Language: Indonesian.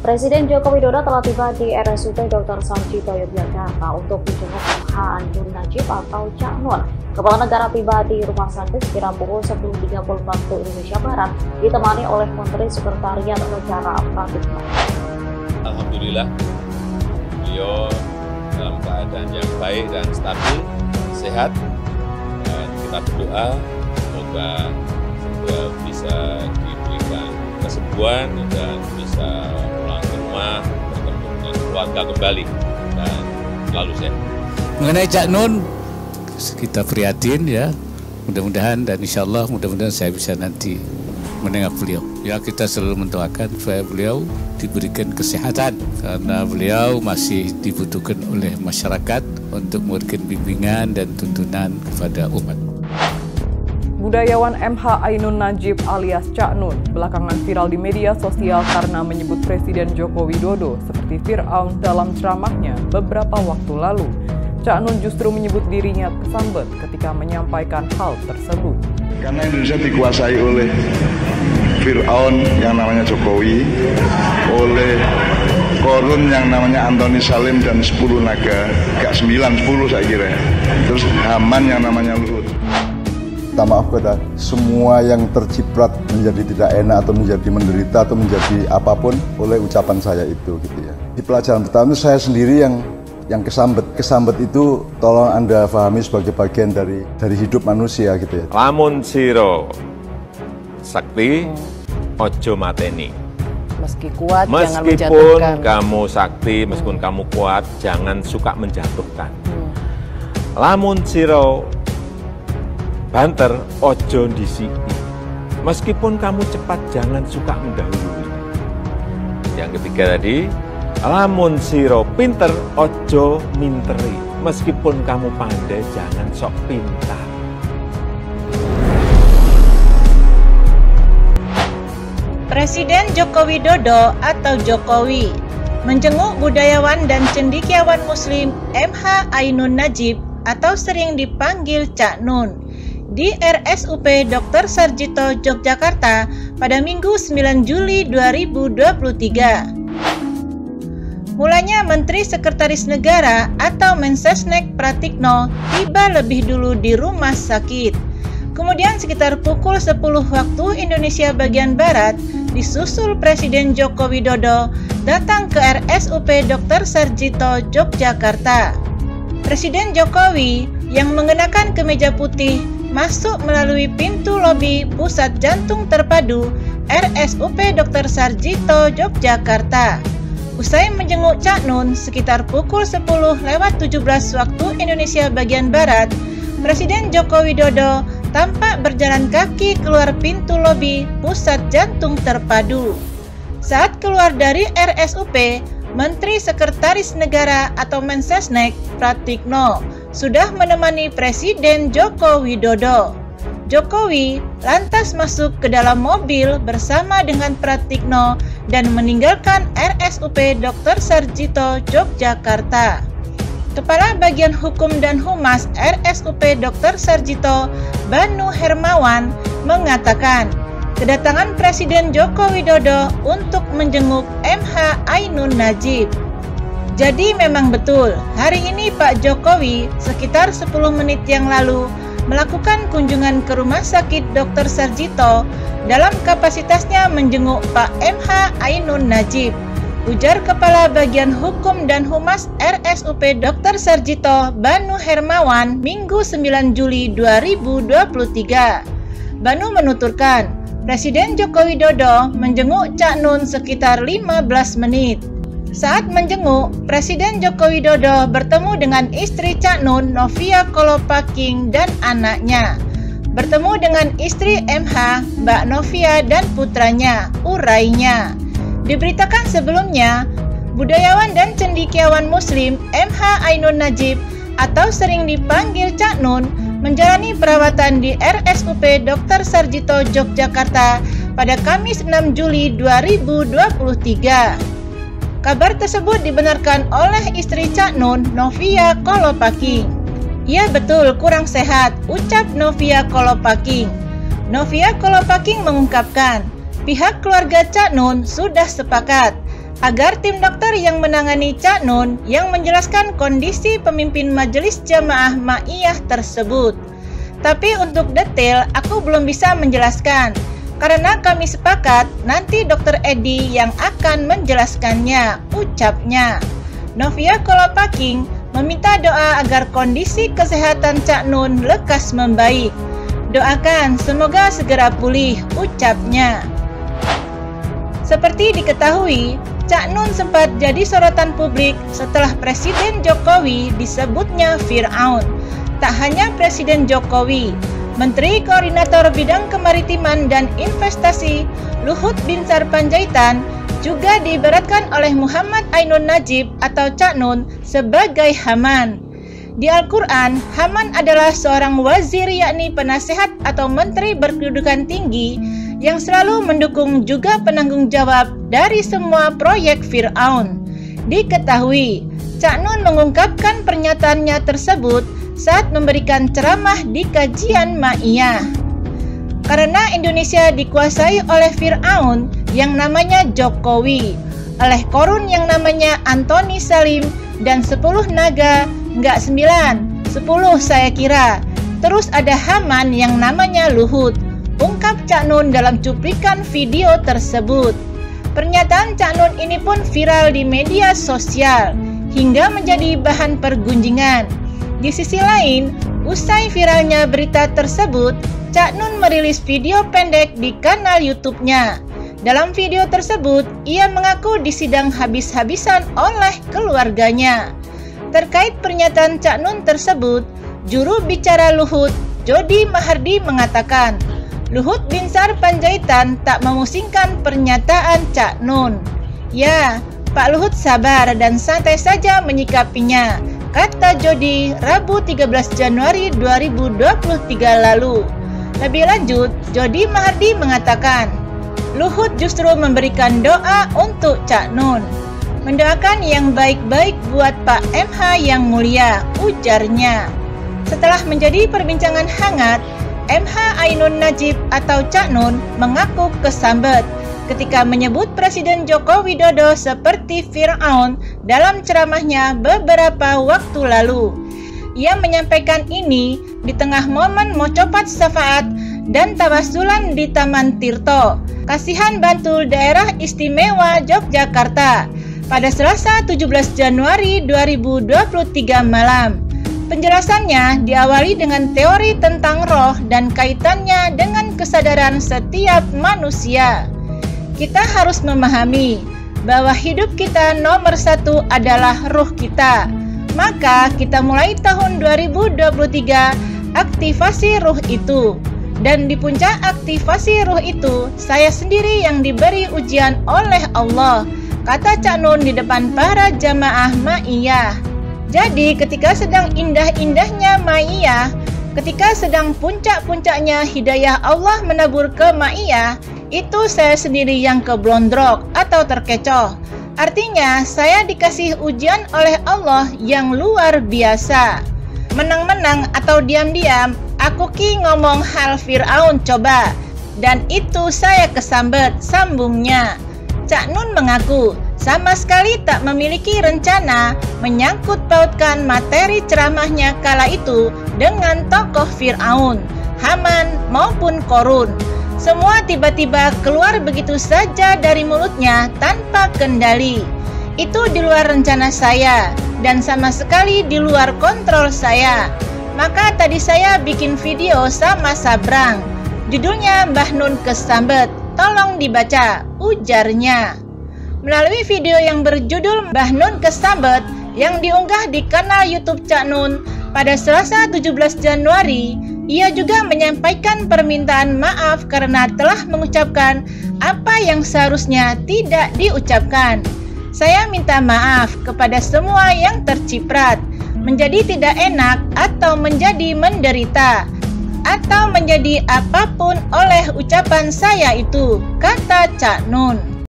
Presiden Joko Widodo telah tiba di RSUP Dr. Sarjito Yogyakarta untuk menjenguk MH Ainun Najib atau Cak Nun. Kepala negara tiba di rumah sakit sekira pukul 10.30 waktu Indonesia Barat, ditemani oleh Menteri Sekretariat Negara Pratikno. Alhamdulillah, beliau dalam keadaan yang baik dan stabil, sehat, dan kita berdoa semoga segera bisa diberikan kesembuhan dan bisa pulang ke rumah, bertemu dengan keluarga kembali, dan selalu sehat. Mengenai Cak Nun, kita prihatin ya, mudah-mudahan dan insya Allah mudah-mudahan saya bisa nanti menengok beliau. Ya, kita selalu mendoakan supaya beliau diberikan kesehatan karena beliau masih dibutuhkan oleh masyarakat untuk memberikan bimbingan dan tuntunan kepada umat. Budayawan MH Ainun Najib alias Cak Nun belakangan viral di media sosial karena menyebut Presiden Joko Widodo seperti Fir'aun dalam ceramahnya beberapa waktu lalu. Cak Nun justru menyebut dirinya kesambet ketika menyampaikan hal tersebut. Karena Indonesia dikuasai oleh Fir'aun yang namanya Jokowi, oleh Korun yang namanya Antoni Salim dan 10 naga, gak 9, 10 saya kira. Terus Haman yang namanya Luhut. Minta maaf kepada semua yang terciprat menjadi tidak enak atau menjadi menderita atau menjadi apapun oleh ucapan saya itu gitu ya. Di pelajaran pertama itu saya sendiri yang kesambet. Kesambet itu tolong Anda pahami sebagai bagian dari hidup manusia gitu ya. Lamun siro sakti, ojo mateni. Meski kuat, jangan menjatuhkan. Meskipun kamu sakti, meskipun kamu kuat, jangan suka menjatuhkan. Lamun siro banter, ojo ndisiki. Meskipun kamu cepat, jangan suka mendahului. Yang ketiga tadi, lamun siro pinter, ojo minteri. Meskipun kamu pandai, jangan sok pintar. Presiden Joko Widodo atau Jokowi menjenguk budayawan dan cendekiawan Muslim MH Ainun Najib atau sering dipanggil Cak Nun di RSUP Dr. Sarjito Yogyakarta pada Minggu 9 Juli 2023. Mulanya Menteri Sekretaris Negara atau Mensesnek Pratikno tiba lebih dulu di rumah sakit. Kemudian sekitar pukul 10 waktu Indonesia bagian Barat, disusul Presiden Joko Widodo datang ke RSUP Dr. Sarjito Yogyakarta. Presiden Jokowi yang mengenakan kemeja putih masuk melalui pintu lobi Pusat Jantung Terpadu RSUP Dr. Sarjito Yogyakarta. Usai menjenguk Cak Nun sekitar pukul 10:17 waktu Indonesia bagian Barat, Presiden Joko Widodo tampak berjalan kaki keluar pintu lobi Pusat Jantung Terpadu. Saat keluar dari RSUP, Menteri Sekretaris Negara atau Mensesnek Pratikno sudah menemani Presiden Joko Widodo. Jokowi lantas masuk ke dalam mobil bersama dengan Pratikno dan meninggalkan RSUP Dr. Sarjito Yogyakarta. Kepala Bagian Hukum dan Humas RSUP Dr. Sarjito, Banu Hermawan, mengatakan kedatangan Presiden Joko Widodo untuk menjenguk MH Ainun Najib. Jadi memang betul, hari ini Pak Jokowi sekitar 10 menit yang lalu melakukan kunjungan ke Rumah Sakit Dr. Sarjito dalam kapasitasnya menjenguk Pak MH Ainun Najib, ujar Kepala Bagian Hukum dan Humas RSUP Dr. Sarjito, Banu Hermawan, Minggu 9 Juli 2023. Banu menuturkan, Presiden Joko Widodo menjenguk Cak Nun sekitar 15 menit. Saat menjenguk, Presiden Joko Widodo bertemu dengan istri Cak Nun, Novia Kolopaking, dan anaknya. Bertemu dengan istri MH, Mbak Novia, dan putranya, urainya. Diberitakan sebelumnya, budayawan dan cendekiawan Muslim MH Ainun Najib atau sering dipanggil Cak Nun menjalani perawatan di RSUP Dr. Sarjito Yogyakarta pada Kamis 6 Juli 2023. Kabar tersebut dibenarkan oleh istri Cak Nun, Novia Kolopaking. "Ya betul, kurang sehat," ucap Novia Kolopaking. Novia Kolopaking mengungkapkan, pihak keluarga Cak Nun sudah sepakat agar tim dokter yang menangani Cak Nun yang menjelaskan kondisi pemimpin majelis jamaah Ma'iyah tersebut. Tapi untuk detail aku belum bisa menjelaskan, karena kami sepakat nanti Dr. Edi yang akan menjelaskannya, ucapnya. Novia Kolopaking meminta doa agar kondisi kesehatan Cak Nun lekas membaik. Doakan semoga segera pulih, ucapnya. Seperti diketahui, Cak Nun sempat jadi sorotan publik setelah Presiden Jokowi disebutnya Fir'aun. Tak hanya Presiden Jokowi, Menteri Koordinator Bidang Kemaritiman dan Investasi Luhut Binsar Panjaitan juga diibaratkan oleh Muhammad Ainun Najib atau Cak Nun sebagai Haman. Di Al-Quran, Haman adalah seorang wazir, yakni penasehat atau menteri berkedudukan tinggi yang selalu mendukung juga penanggung jawab dari semua proyek Fir'aun. Diketahui, Cak Nun mengungkapkan pernyataannya tersebut saat memberikan ceramah di kajian Ma'iyah. Karena Indonesia dikuasai oleh Fir'aun yang namanya Jokowi, oleh Korun yang namanya Antoni Salim, dan 10 naga, enggak 9, 10 saya kira. Terus ada Haman yang namanya Luhut, ungkap Cak Nun dalam cuplikan video tersebut. Pernyataan Cak Nun ini pun viral di media sosial hingga menjadi bahan pergunjingan. Di sisi lain, usai viralnya berita tersebut, Cak Nun merilis video pendek di kanal YouTube-nya. Dalam video tersebut, ia mengaku disidang habis-habisan oleh keluarganya. Terkait pernyataan Cak Nun tersebut, juru bicara Luhut, Jody Mahardi mengatakan, Luhut Binsar Panjaitan tak memusingkan pernyataan Cak Nun. Ya, Pak Luhut sabar dan santai saja menyikapinya, kata Jody Rabu 13 Januari 2023 lalu. Lebih lanjut, Jody Mahardi mengatakan, Luhut justru memberikan doa untuk Cak Nun. Mendoakan yang baik-baik buat Pak MH yang mulia, ujarnya. Setelah menjadi perbincangan hangat, MH Ainun Najib atau Cak Nun mengaku kesambet ketika menyebut Presiden Joko Widodo seperti Fir'aun dalam ceramahnya beberapa waktu lalu. Ia menyampaikan ini di tengah momen Mocopat Syafaat dan Tawasulan di Taman Tirto, Kasihan Bantul Daerah Istimewa Yogyakarta pada Selasa 17 Januari 2023 malam. Penjelasannya diawali dengan teori tentang roh dan kaitannya dengan kesadaran setiap manusia. Kita harus memahami bahwa hidup kita nomor satu adalah ruh kita. Maka kita mulai tahun 2023 aktivasi ruh itu. Dan di puncak aktivasi ruh itu, saya sendiri yang diberi ujian oleh Allah, kata Cak Nun di depan para jamaah Ma'iyah. Jadi ketika sedang indah-indahnya Ma'iyah, ketika sedang puncak-puncaknya hidayah Allah menabur ke Ma'iyah, itu saya sendiri yang keblondrok atau terkecoh. Artinya saya dikasih ujian oleh Allah yang luar biasa. Menang-menang atau diam-diam, aku ngomong hal Fir'aun coba. Dan itu saya kesambet, sambungnya. Cak Nun mengaku sama sekali tak memiliki rencana menyangkut pautkan materi ceramahnya kala itu dengan tokoh Fir'aun, Haman maupun Korun. Semua tiba-tiba keluar begitu saja dari mulutnya tanpa kendali. Itu di luar rencana saya dan sama sekali di luar kontrol saya. Maka tadi saya bikin video sama Sabrang. Judulnya Mbah Nun Kesambet. Tolong dibaca, ujarnya. Melalui video yang berjudul Mbah Nun Kesambet yang diunggah di kanal YouTube Cak Nun pada Selasa 17 Januari, ia juga menyampaikan permintaan maaf karena telah mengucapkan apa yang seharusnya tidak diucapkan. Saya minta maaf kepada semua yang terciprat, menjadi tidak enak atau menjadi menderita, atau menjadi apapun oleh ucapan saya itu, kata Cak Nun.